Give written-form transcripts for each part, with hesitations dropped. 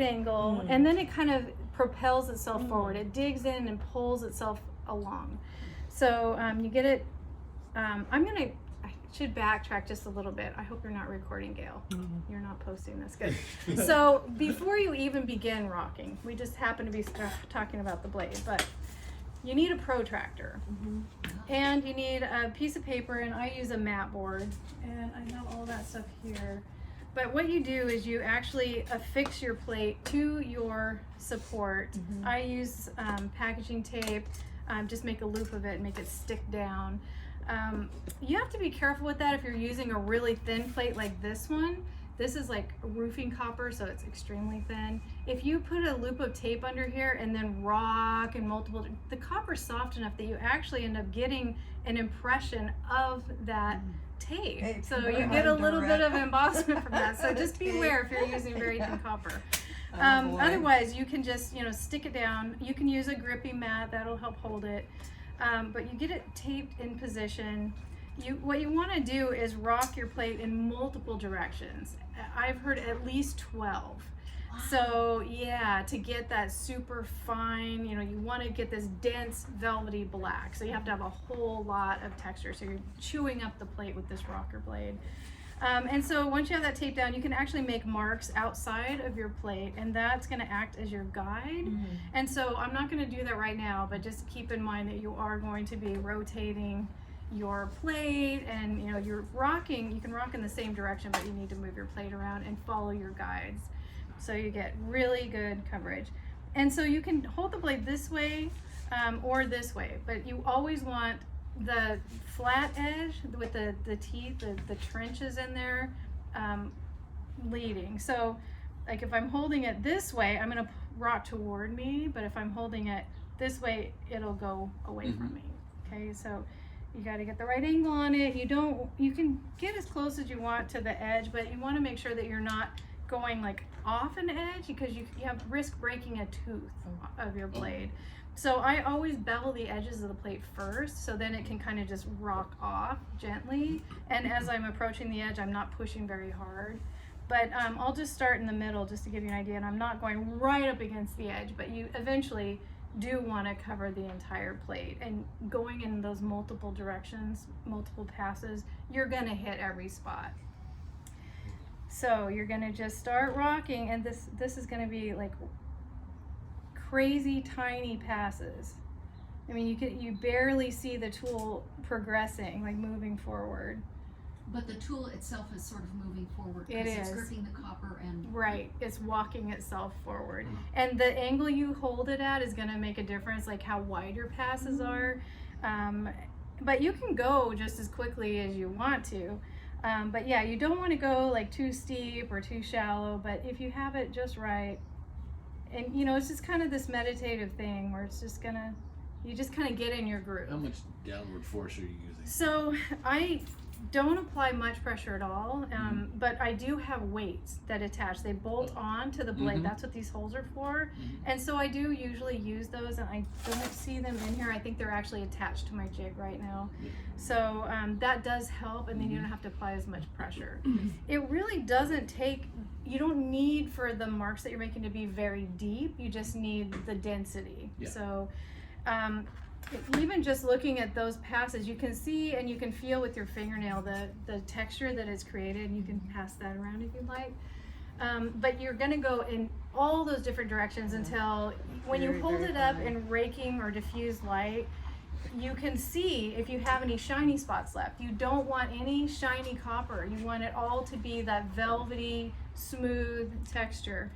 angle, and then it kind of propels itself forward. It digs in and pulls itself along. So you get it. I should backtrack just a little bit. I hope you're not recording, Gail. You're not posting this. Good. So before you even begin rocking, we just happen to be talking about the blade, but you need a protractor, and you need a piece of paper, and I use a mat board, and I have all that stuff here. But what you do is you actually affix your plate to your support. I use packaging tape, just make a loop of it and make it stick down. You have to be careful with that if you're using a really thin plate like this one. This is like roofing copper, so it's extremely thin. If you put a loop of tape under here and then rock and the copper's soft enough that you actually end up getting an impression of that tape. So you get a little bit of embossment from that. So just beware if you're using very thin copper. Otherwise, you can just, stick it down. You can use a grippy mat, that'll help hold it. But you get it taped in position. What you want to do is rock your plate in multiple directions. I've heard at least 12. Wow. So yeah, to get that super fine, you want to get this dense velvety black. So you have to have a whole lot of texture. So you're chewing up the plate with this rocker blade. And so once you have that tape down, you can actually make marks outside of your plate, and that's going to act as your guide. And so I'm not going to do that right now, but just keep in mind that you are going to be rotating your plate, and you're rocking. You can rock in the same direction, but you need to move your plate around and follow your guides, so you get really good coverage. And so you can hold the blade this way or this way, but you always want the flat edge with the teeth, the trenches in there, leading. So like if I'm holding it this way, I'm going to rock toward me, but if I'm holding it this way, it'll go away from me. Okay, so you got to get the right angle on it. You can get as close as you want to the edge, but you want to make sure that you're not going like off an edge, because you have risk breaking a tooth of your blade. So I always bevel the edges of the plate first, so then it can kind of just rock off gently. And as I'm approaching the edge, I'm not pushing very hard. But I'll just start in the middle just to give you an idea, and I'm not going right up against the edge, but you eventually do want to cover the entire plate. And going in those multiple directions, multiple passes, you're going to hit every spot. So you're going to just start rocking, and this is going to be like crazy tiny passes. I mean, you barely see the tool progressing, like moving forward. But the tool itself is sort of moving forward. It is. It's gripping the copper and... Right, it's walking itself forward. And the angle you hold it at is going to make a difference, like how wide your passes are. But you can go just as quickly as you want to. But yeah, you don't want to go like too steep or too shallow, but if you have it just right, and it's just kind of this meditative thing where it's just you just kind of get in your groove. How much downward force are you using? So I don't apply much pressure at all, but I do have weights that attach. They bolt on to the blade. That's what these holes are for. And so I do usually use those, and I don't see them in here. I think they're actually attached to my jig right now. So that does help, and then you don't have to apply as much pressure. It really doesn't take, you don't need for the marks that you're making to be very deep. You just need the density. So even just looking at those passes, you can see and you can feel with your fingernail the texture that is created. You can pass that around if you'd like. But you're going to go in all those different directions until when you hold it up in raking or diffuse light, you can see if you have any shiny spots left. You don't want any shiny copper. You want it all to be that velvety, smooth texture.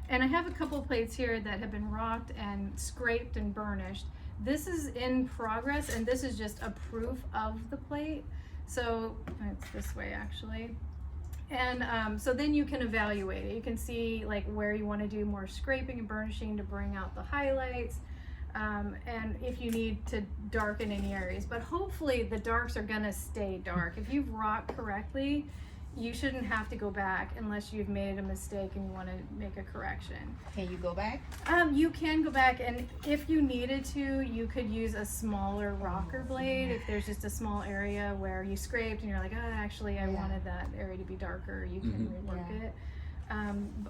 And I have a couple of plates here that have been rocked and scraped and burnished. This is in progress, and this is just a proof of the plate. So it's this way actually. And so then you can evaluate it. You can see like where you want to do more scraping and burnishing to bring out the highlights, and if you need to darken any areas. But hopefully the darks are gonna stay dark. If you've rocked correctly, you shouldn't have to go back unless you've made a mistake and you want to make a correction. Can you go back? You can go back, and if you needed to, you could use a smaller rocker blade. If there's just a small area where you scraped and you're like, oh, actually I wanted that area to be darker, you can rework it.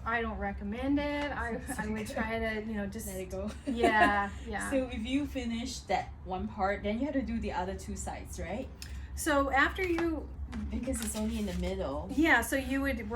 I don't recommend it. I would try to, you know, just Let it go. yeah. So if you finish that one part, then you have to do the other two sides, right? So after you, Because it's only in the middle. yeah, so you would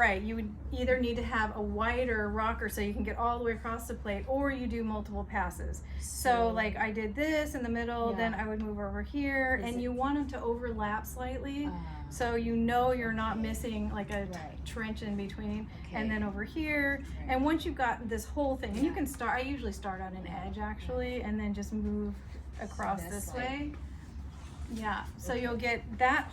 either need to have a wider rocker so you can get all the way across the plate, or you do multiple passes. So like I did this in the middle, then Yeah. I would move over here, Is and it- you want them to overlap slightly. Ah, So you know you're not missing like a Right. trench in between, okay. and then over here, Right. and once you've got this whole thing, and you Yeah. can start. I usually start on an edge actually, and then just move across that's this like- way. Yeah. So Okay. you'll get that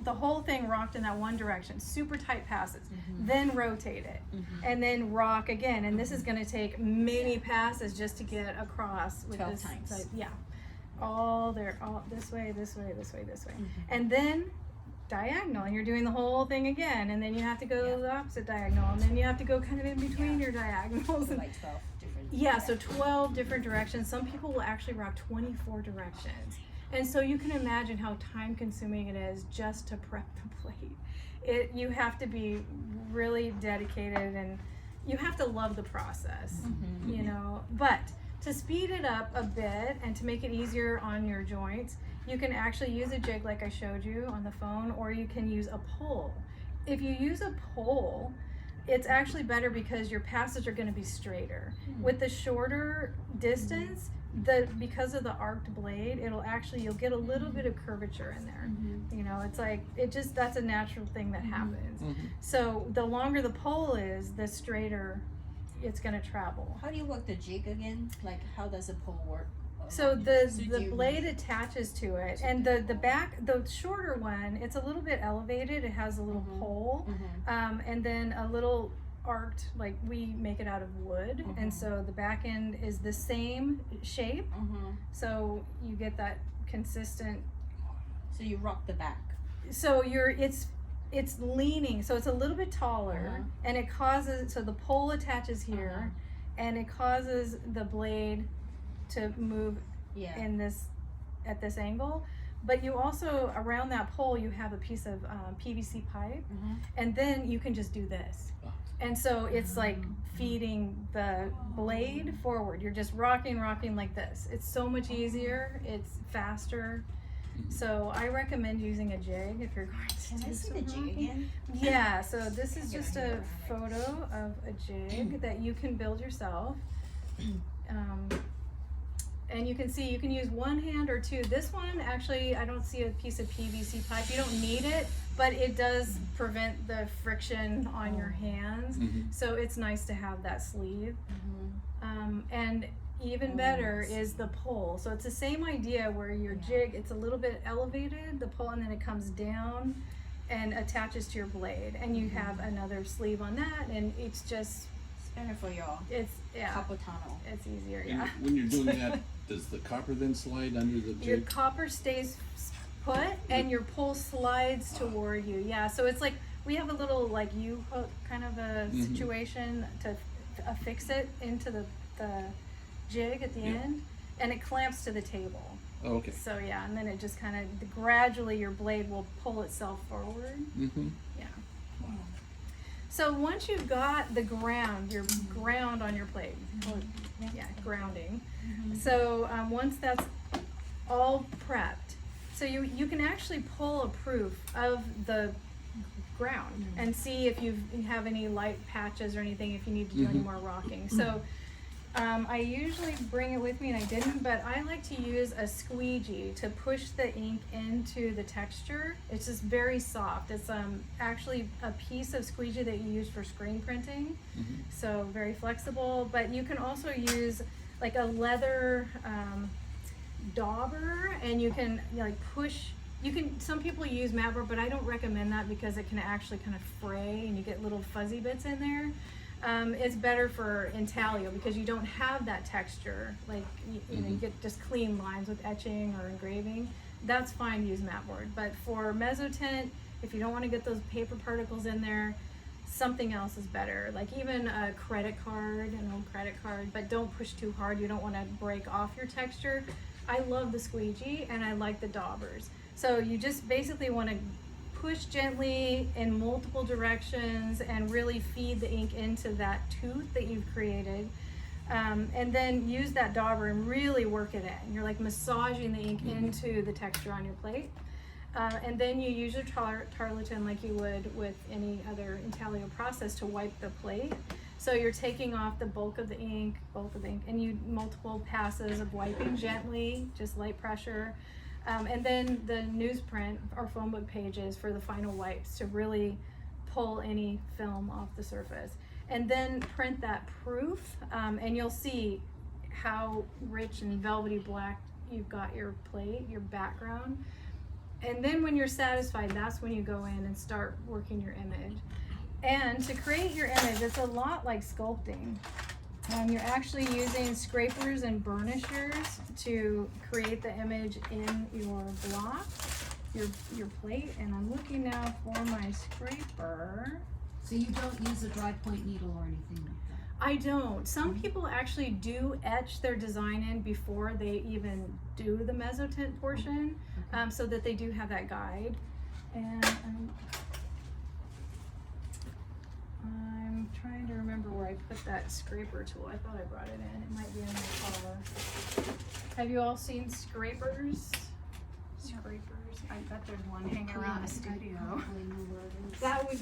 the whole thing rocked in that one direction, super tight passes. Mhm. Then rotate it, Mhm. and then rock again. And this is going to take many passes just to get across with 12 this. times. So, yeah. All there, all this way, this way, this way, this way, Mhm. and then diagonal, and you're doing the whole thing again, and then you have to go the opposite diagonal, and then you have to go kind of in between your diagonals. So And, like 12 different. yeah, so 12 different directions. Some people will actually rock 24 directions. And so you can imagine how time consuming it is just to prep the plate. You have to be really dedicated, and you have to love the process, Mhm. you know. But to speed it up a bit and to make it easier on your joints, you can actually use a jig like I showed you on the phone, or you can use a pole. If you use a pole, it's actually better because your passes are going to be straighter. With the shorter distance, because of the arced blade, you'll get a little bit of curvature in there. Mhm. You know, it's like that's a natural thing that happens. Mhm. So the longer the pole is, the straighter it's going to travel. How do you work the jig again? Like how does the pole work? So do the you- blade attaches to it, and the shorter one, it's a little bit elevated. It has a little Mhm. pole, Mhm. and then a little arced. Like we make it out of wood, Mhm. and so the back end is the same shape. Mhm. So you get that consistent. So you rock the back. So it's leaning, so it's a little bit taller, Uh-huh. and it causes the pole attaches here, and it causes the blade to move Yeah. at this angle. But you also, around that pole, you have a piece of PVC pipe, Mhm. and then you can just do this. Oh. And so it's like feeding the blade forward. You're just rocking like this. It's so much easier. It's faster. So I recommend using a jig if you're going to Can do I see some the jig rocking. again? Yeah, so this is just a photo of a jig that you can build yourself. And you can see you can use one hand or two. This one, actually, I don't see a piece of PVC pipe. You don't need it, but it does prevent the friction on your hands. Mhm. So it's nice to have that sleeve. Mhm. And even better is the pole. So it's the same idea where your jig, it's a little bit elevated, the pole, and then it comes down and attaches to your blade. And you have another sleeve on that, and it's just, It's better for your yeah, carpal tunnel. it's easier, And yeah. when you're doing that, does the copper then slide under the Your jig? copper stays put and your pole slides toward you. Yeah, so it's like we have a little like U-hook kind of a Mhm. situation to affix it into the jig at the Yeah. end, and it clamps to the table. Oh, okay. So yeah, and then it just kind of gradually your blade will pull itself forward. Mm-hmm. Yeah. So once you've got the ground, your ground on your plate, yeah, grounding. So once that's all prepped, so you can actually pull a proof of the ground and see if you have any light patches or anything, if you need to do any Mhm. more rocking. So I usually bring it with me, and I didn't, but I like to use a squeegee to push the ink into the texture. It's just very soft. It's actually a piece of squeegee that you use for screen printing, Mhm. so very flexible. But you can also use like a leather dauber, and you can like push. You can. Some people use mat board, but I don't recommend that because it can actually kind of fray, and you get little fuzzy bits in there. It's better for intaglio because you don't have that texture. Like you know, you get just clean lines with etching or engraving. That's fine to use mat board. But for mezzotint, if you don't want to get those paper particles in there, something else is better. Like even a credit card, an old credit card, but don't push too hard. You don't want to break off your texture. I love the squeegee and I like the daubers. So you just basically want to push gently in multiple directions and really feed the ink into that tooth that you've created. And then use that dauber and really work it in. You're like massaging the ink into the texture on your plate. And then you use your tarlatan like you would with any other intaglio process to wipe the plate. So you're taking off the bulk of the ink, and you multiple passes of wiping gently, just light pressure. And then the newsprint or phone book pages for the final wipes to really pull any film off the surface. And then print that proof, and you'll see how rich and velvety black you've got your plate, your background. And then when you're satisfied, that's when you go in and start working your image. And to create your image, it's a lot like sculpting. You're actually using scrapers and burnishers to create the image in your block, your plate. And I'm looking now for my scraper. So you don't use a dry point needle or anything like that? I don't. Some people actually do etch their design in before they even do the mezzotint portion, so that they do have that guide. And I'm trying to remember where I put that scraper tool. I thought I brought it in. It might be in my car. Have you all seen scrapers? Scrapers. I bet there's one hanging around the studio. Probably know where it is. That would be